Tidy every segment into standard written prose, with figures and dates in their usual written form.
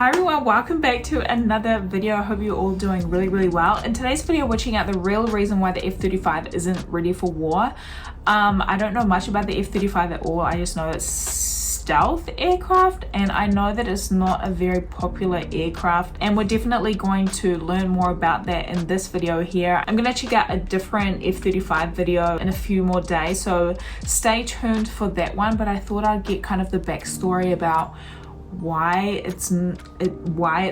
Hi everyone, welcome back to another video. I hope you're all doing really well. In today's video, we're checking out the real reason why the F-35 isn't ready for war. I don't know much about the F-35 at all. I just know it's stealth aircraft, and I know that it's not a very popular aircraft, and we're definitely going to learn more about that in this video here. I'm gonna check out a different F-35 video in a few more days, so stay tuned for that one. But I thought I'd get kind of the backstory about why it's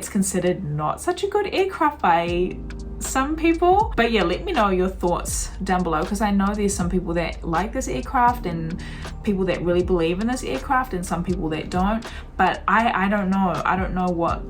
considered not such a good aircraft by some people. But yeah, let me know your thoughts down below, because I know there's some people that like this aircraft and people that really believe in this aircraft and some people that don't. But I don't know what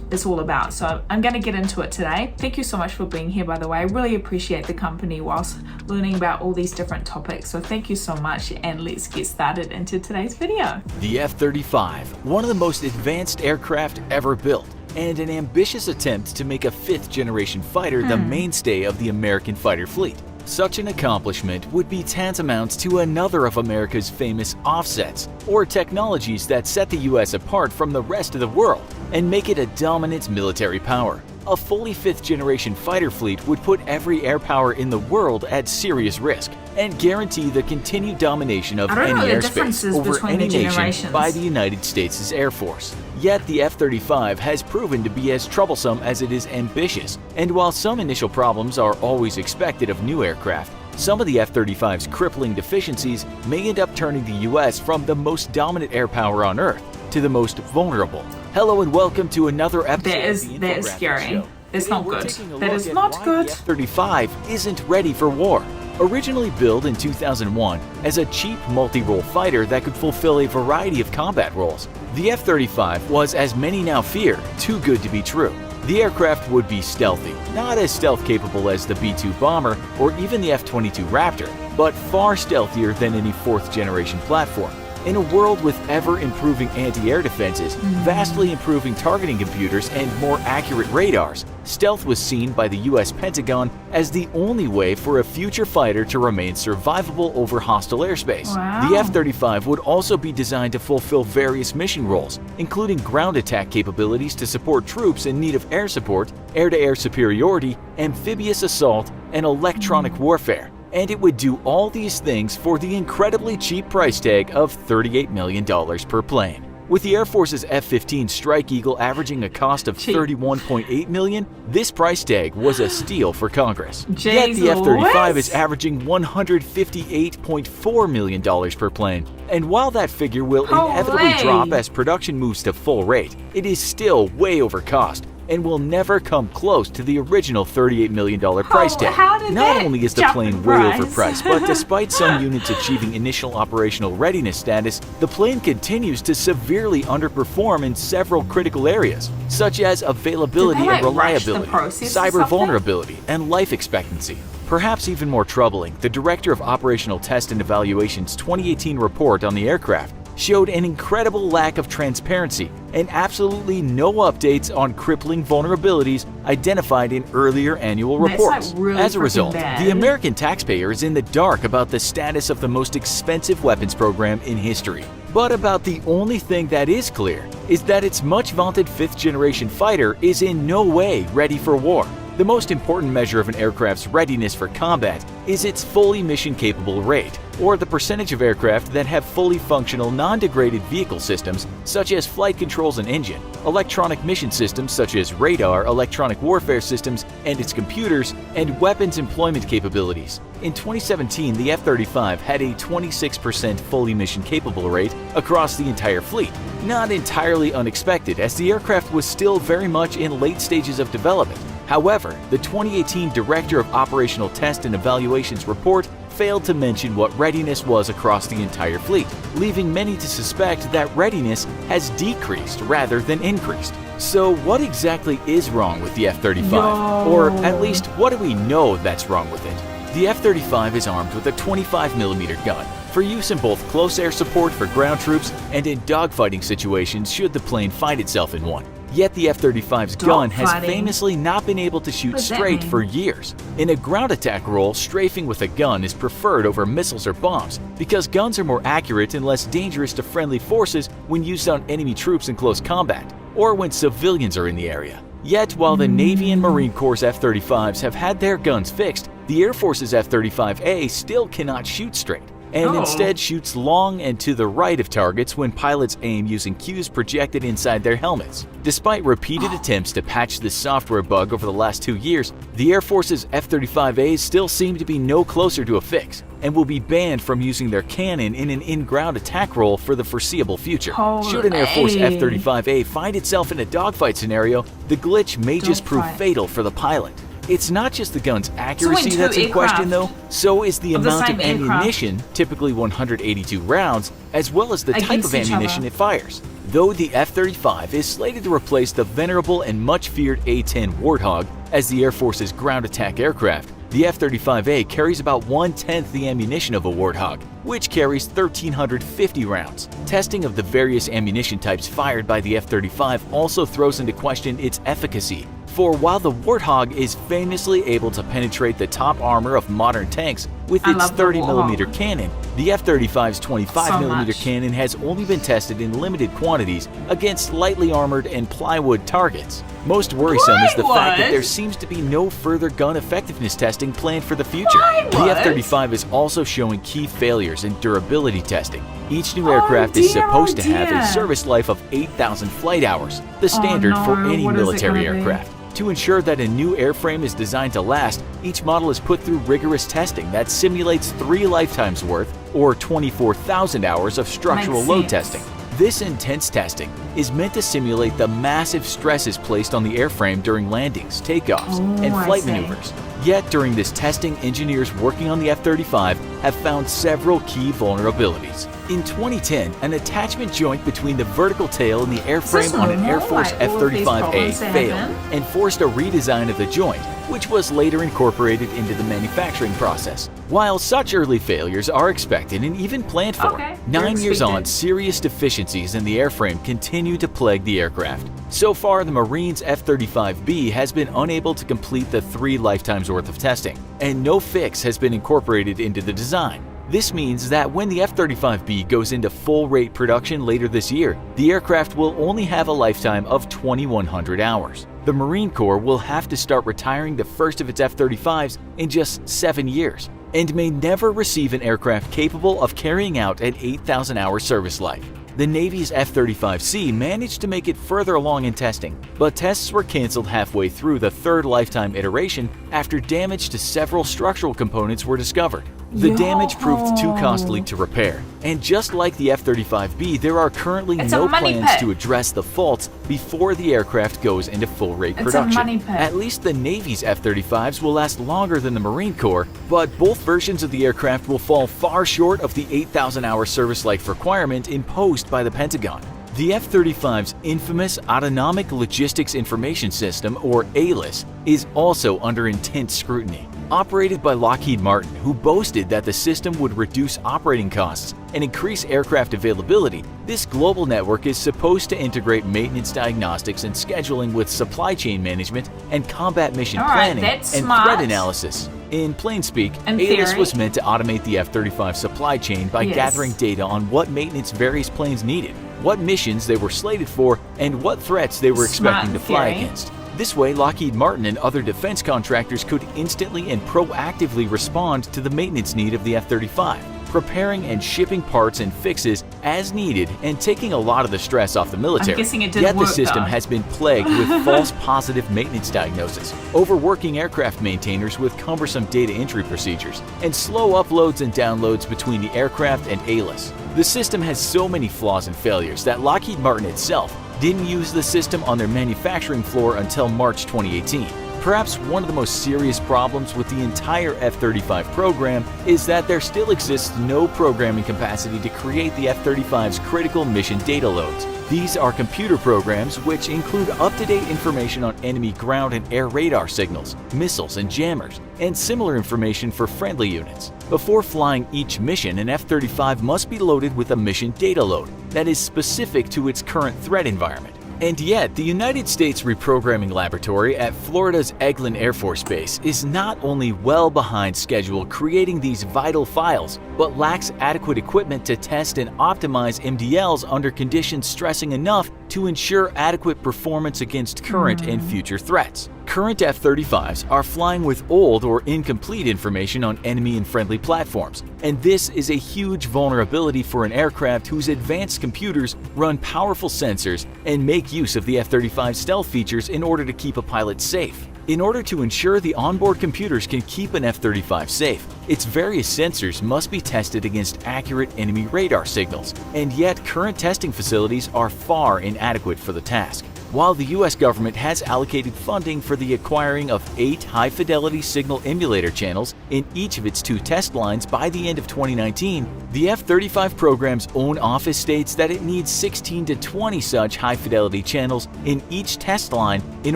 it's all about, so I'm gonna get into it today. Thank you so much for being here, by the way. I really appreciate the company whilst learning about all these different topics, so thank you so much, and let's get started into today's video. The F-35, one of the most advanced aircraft ever built, and an ambitious attempt to make a fifth-generation fighter the mainstay of the American fighter fleet. Such an accomplishment would be tantamount to another of America's famous offsets, or technologies that set the US apart from the rest of the world and make it a dominant military power. A fully fifth-generation fighter fleet would put every air power in the world at serious risk and guarantee the continued domination of any airspace over any nation by the United States' Air Force. Yet the F-35 has proven to be as troublesome as it is ambitious, and while some initial problems are always expected of new aircraft, some of the F-35's crippling deficiencies may end up turning the US from the most dominant air power on Earth to the most vulnerable. Hello and welcome to another episode that is scary. It's not good. That is not good. The F-35 isn't ready for war. Originally built in 2001 as a cheap multi-role fighter that could fulfill a variety of combat roles, the F-35 was, as many now fear, too good to be true. The aircraft would be stealthy, not as stealth-capable as the B-2 bomber or even the F-22 Raptor, but far stealthier than any fourth-generation platform. In a world with ever-improving anti-air defenses, vastly improving targeting computers, and more accurate radars, stealth was seen by the US Pentagon as the only way for a future fighter to remain survivable over hosile airspace. Wow. The F-35 would also be designed to fulfill various mission roles, including ground attack capabilities to support troops in need of air support, air-to-air superiority, amphibious assault, and electronic warfare. And it would do all these things for the incredibly cheap price tag of $38 million per plane. With the Air Force's F-15 Strike Eagle averaging a cost of $31.8 million, this price tag was a steal for Congress. Yet the F-35 is averaging $158.4 million per plane. And while that figure will inevitably drop as production moves to full rate, it is still way over cost and will never come close to the original $38 million price tag. Not only is the plane way overpriced, but despite some units achieving initial operational readiness status, the plane continues to severely underperform in several critical areas, such as availability and reliability, cyber vulnerability, and life expectancy. Perhaps even more troubling, the Director of Operational Test and Evaluation's 2018 report on the aircraft showed an incredible lack of transparency and absolutely no updates on crippling vulnerabilities identified in earlier annual reports. As a result, the American taxpayer is in the dark about the status of the most expensive weapons program in history. But about the only thing that is clear is that its much vaunted fifth-generation fighter is in no way ready for war. The most important measure of an aircraft's readiness for combat is its fully mission-capable rate, or the percentage of aircraft that have fully functional non-degraded vehicle systems such as flight controls and engine, electronic mission systems such as radar, electronic warfare systems and its computers, and weapons employment capabilities. In 2017, the F-35 had a 26% fully mission-capable rate across the entire fleet. Not entirely unexpected, as the aircraft was still very much in late stages of development. However, the 2018 Director of Operational Test and Evaluation's report failed to mention what readiness was across the entire fleet, leaving many to suspect that readiness has decreased rather than increased. So what exactly is wrong with the F-35? Or at least, what do we know that's wrong with it? The F-35 is armed with a 25mm gun for use in both close air support for ground troops and in dogfighting situations should the plane find itself in one. Yet the F-35's gun has famously not been able to shoot straight for years. In a ground attack role, strafing with a gun is preferred over missiles or bombs because guns are more accurate and less dangerous to friendly forces when used on enemy troops in close combat. or when civilians are in the area. Yet, while the Navy and Marine Corps' F-35s have had their guns fixed, the Air Force's F-35A still cannot shoot straight, and instead shoots long and to the right of targets when pilots aim using cues projected inside their helmets. Despite repeated attempts to patch this software bug over the last 2 years, the Air Force's F-35As still seem to be no closer to a fix, and will be banned from using their cannon in an in-ground attack role for the foreseeable future. Should an Air Force F-35A find itself in a dogfight scenario, the glitch may just prove fatal for the pilot. It's not just the gun's accuracy that's in question though, so is the amount of ammunition, typically 182 rounds, as well as the type of ammunition it fires. Though the F-35 is slated to replace the venerable and much-feared A-10 Warthog as the Air Force's ground attack aircraft, the F-35A carries about 1/10 the ammunition of a Warthog, which carries 1,350 rounds. Testing of the various ammunition types fired by the F-35 also throws into question its efficacy. For while the Warthog is famously able to penetrate the top armor of modern tanks with its 30mm cannon, the F-35's 25mm cannon has only been tested in limited quantities against lightly armored and plywood targets. Most worrisome is the fact that there seems to be no further gun effectiveness testing planned for the future. The F-35 is also showing key failures in durability testing. Each new aircraft is supposed to have a service life of 8,000 flight hours, the standard for any military aircraft. To ensure that a new airframe is designed to last, each model is put through rigorous testing that simulates 3 lifetimes worth, or 24,000 hours of structural load testing. This intense testing is meant to simulate the massive stresses placed on the airframe during landings, takeoffs, and flight maneuvers. Yet during this testing, engineers working on the F-35 have found several key vulnerabilities. In 2010, an attachment joint between the vertical tail and the airframe on an Air Force F-35A failed and forced a redesign of the joint, which was later incorporated into the manufacturing process. While such early failures are expected and even planned for, 9 years on, serious deficiencies in the airframe continue to plague the aircraft. So far, the Marines' F-35B has been unable to complete the 3 lifetimes worth of testing, and no fix has been incorporated into the design. This means that when the F-35B goes into full-rate production later this year, the aircraft will only have a lifetime of 2,100 hours. The Marine Corps will have to start retiring the first of its F-35s in just 7 years, and may never receive an aircraft capable of carrying out an 8,000-hour service life. The Navy's F-35C managed to make it further along in testing, but tests were canceled halfway through the 3rd lifetime iteration after damage to several structural components were discovered. The damage proved too costly to repair, and just like the F-35B, there are currently no plans to address the faults before the aircraft goes into full-rate production. At least the Navy's F-35s will last longer than the Marine Corps, but both versions of the aircraft will fall far short of the 8,000-hour service life requirement imposed by the Pentagon. The F-35's infamous Autonomic Logistics Information System, or ALIS, is also under intense scrutiny. Operated by Lockheed Martin, who boasted that the system would reduce operating costs and increase aircraft availability, this global network is supposed to integrate maintenance diagnostics and scheduling with supply chain management and combat mission planning and threat analysis. In plain speak, ALIS was meant to automate the F-35 supply chain by gathering data on what maintenance various planes needed, what missions they were slated for, and what threats they were expecting to fly against. This way, Lockheed Martin and other defense contractors could instantly and proactively respond to the maintenance need of the F-35, preparing and shipping parts and fixes as needed and taking a lot of the stress off the military. Yet the system has been plagued with false positive maintenance diagnosis, overworking aircraft maintainers with cumbersome data entry procedures, and slow uploads and downloads between the aircraft and ALIS. The system has so many flaws and failures that Lockheed Martin itself didn't use the system on their manufacturing floor until March 2018. Perhaps one of the most serious problems with the entire F-35 program is that there still exists no programming capacity to create the F-35's critical mission data loads. These are computer programs which include up-to-date information on enemy ground and air radar signals, missiles and jammers, and similar information for friendly units. Before flying each mission, an F-35 must be loaded with a mission data load that is specific to its current threat environment. And yet, the United States Reprogramming Laboratory at Florida's Eglin Air Force Base is not only well behind schedule creating these vital files, but lacks adequate equipment to test and optimize MDLs under conditions stressing enough to ensure adequate performance against current and future threats. Current F-35s are flying with old or incomplete information on enemy and friendly platforms, and this is a huge vulnerability for an aircraft whose advanced computers run powerful sensors and make use of the F-35 stealth features in order to keep a pilot safe. In order to ensure the onboard computers can keep an F-35 safe, its various sensors must be tested against accurate enemy radar signals, and yet current testing facilities are far inadequate for the task. While the US government has allocated funding for the acquiring of 8 high-fidelity signal emulator channels in each of its 2 test lines by the end of 2019, the F-35 program's own office states that it needs 16 to 20 such high-fidelity channels in each test line in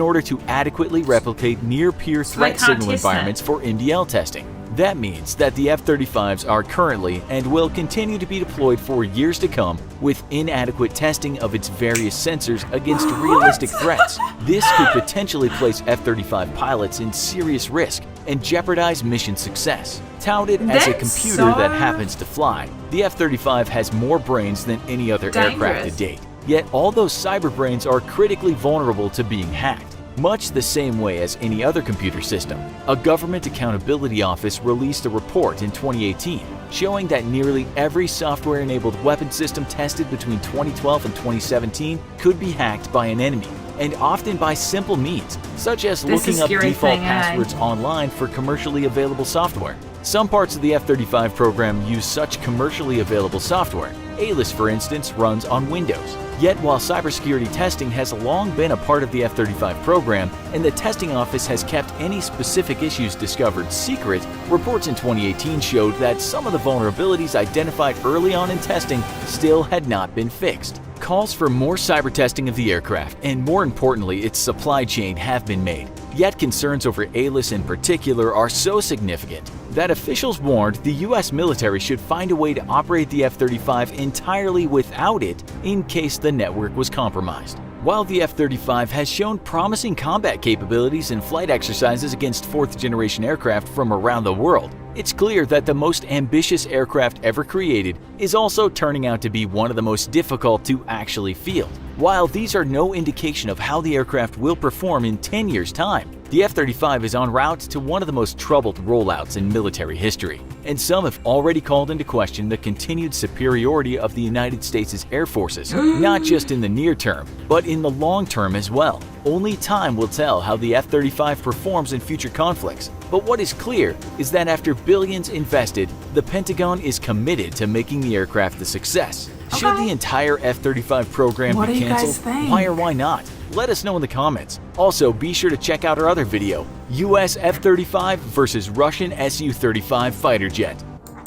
order to adequately replicate near-peer threat signal environments for NDL testing. That means that the F-35s are currently and will continue to be deployed for years to come with inadequate testing of its various sensors against realistic threats. This could potentially place F-35 pilots in serious risk and jeopardize mission success. Touted as a computer that happens to fly, the F-35 has more brains than any other aircraft to date. Yet all those cyber brains are critically vulnerable to being hacked, much the same way as any other computer system. A Government Accountability Office released a report in 2018 showing that nearly every software-enabled weapon system tested between 2012 and 2017 could be hacked by an enemy, and often by simple means, such as looking up default passwords online for commercially available software. Some parts of the F-35 program use such commercially available software. A-List, for instance, runs on Windows. Yet while cybersecurity testing has long been a part of the F-35 program, and the testing office has kept any specific issues discovered secret, reports in 2018 showed that some of the vulnerabilities identified early on in testing still had not been fixed. Calls for more cyber testing of the aircraft, and more importantly, its supply chain, have been made. Yet concerns over A-List in particular are so significant that officials warned the US military should find a way to operate the F-35 entirely without it in case the network was compromised. While the F-35 has shown promising combat capabilities in flight exercises against fourth-generation aircraft from around the world, it's clear that the most ambitious aircraft ever created is also turning out to be one of the most difficult to actually field. While these are no indication of how the aircraft will perform in 10 years' time, the F-35 is en route to one of the most troubled rollouts in military history, and some have already called into question the continued superiority of the United States' Air Forces, not just in the near term, but in the long term as well. Only time will tell how the F-35 performs in future conflicts, but what is clear is that after billions invested, the Pentagon is committed to making the aircraft a success. Should the entire F-35 program be canceled? Why or why not? Let us know in the comments. Also, be sure to check out our other video, US F-35 versus Russian Su-35 fighter jet.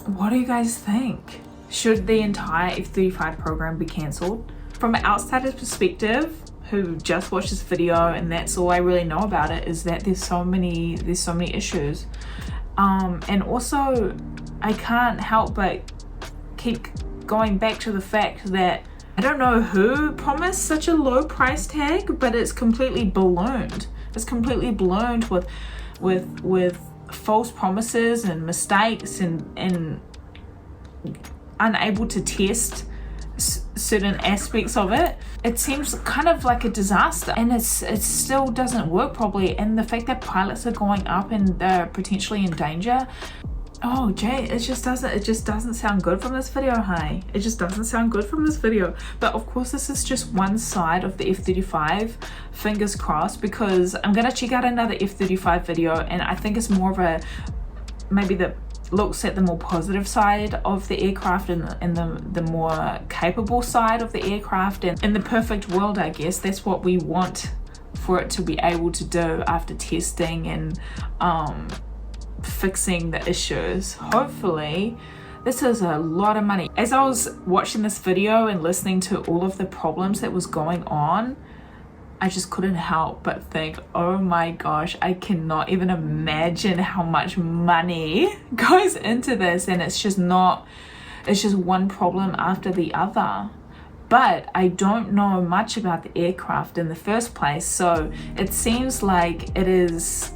What do you guys think? Should the entire F-35 program be cancelled? From an outsider's perspective, who just watched this video and that's all I really know about it, is that there's so many issues. And also, I can't help but keep going back to the fact that I don't know who promised such a low price tag, but it's completely ballooned. It's completely ballooned with false promises and mistakes and unable to test certain aspects of it. It seems kind of like a disaster, and it still doesn't work properly. And the fact that pilots are going up and they're potentially in danger. Oh, Jay, it just doesn't sound good from this video, hey? It just doesn't sound good from this video. But of course, this is just one side of the F-35. Fingers crossed, because I'm gonna check out another F-35 video, and I think it's more of a maybe that looks at the more positive side of the aircraft and the more capable side of the aircraft. And in the perfect world, I guess that's what we want for it to be able to do after testing and fixing the issues. Hopefully, this is a lot of money. As I was watching this video and listening to all of the problems that was going on, I just couldn't help but think, oh my gosh, I cannot even imagine how much money goes into this, and it's just one problem after the other. But I don't know much about the aircraft in the first place, so it seems like it is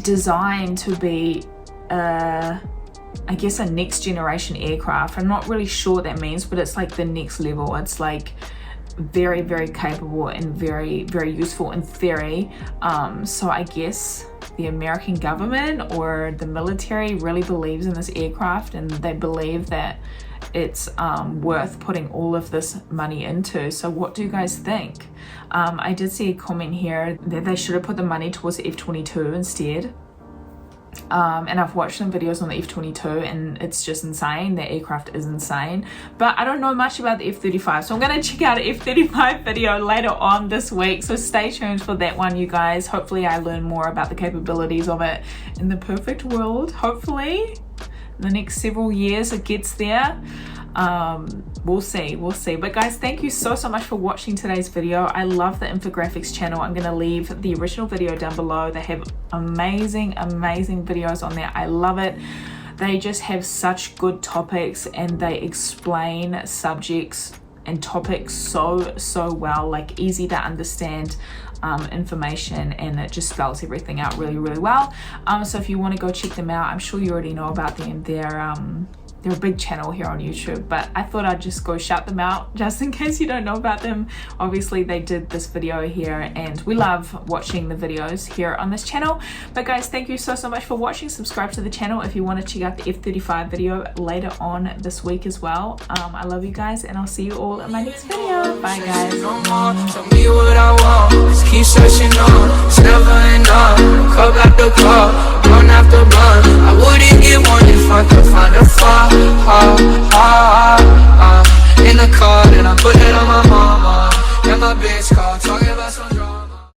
designed to be I guess a next generation aircraft. I'm not really sure what that means, but it's like the next level. It's like very, very capable and very, very useful in theory. So I guess the American government or the military really believes in this aircraft, and they believe that it's worth putting all of this money into. So what do you guys think? I did see a comment here that they should have put the money towards the F-22 instead. And I've watched some videos on the F-22 and it's just insane. The aircraft is insane, but I don't know much about the F-35, so I'm gonna check out an F-35 video later on this week, so stay tuned for that one, you guys. Hopefully I learn more about the capabilities of it in the perfect world. Hopefully in the next several years it gets there. We'll see. But guys, thank you so much for watching today's video. I love the infographics channel. I'm gonna leave the original video down below. They have amazing videos on there. I love it. They just have such good topics, and they explain subjects and topics so well, like easy to understand information, and it just spells everything out really well. So if you want to go check them out, I'm sure you already know about them. They're a big channel here on YouTube, but I thought I'd just go shout them out just in case you don't know about them. Obviously they did this video here, and we love watching the videos here on this channel. But guys, thank you so much for watching. Subscribe to the channel if you want to check out the F-35 video later on this week as well. I love you guys, and I'll see you all in my next video. Bye guys. Tell me what I want, just keep searching on, it's never enough, call back the call.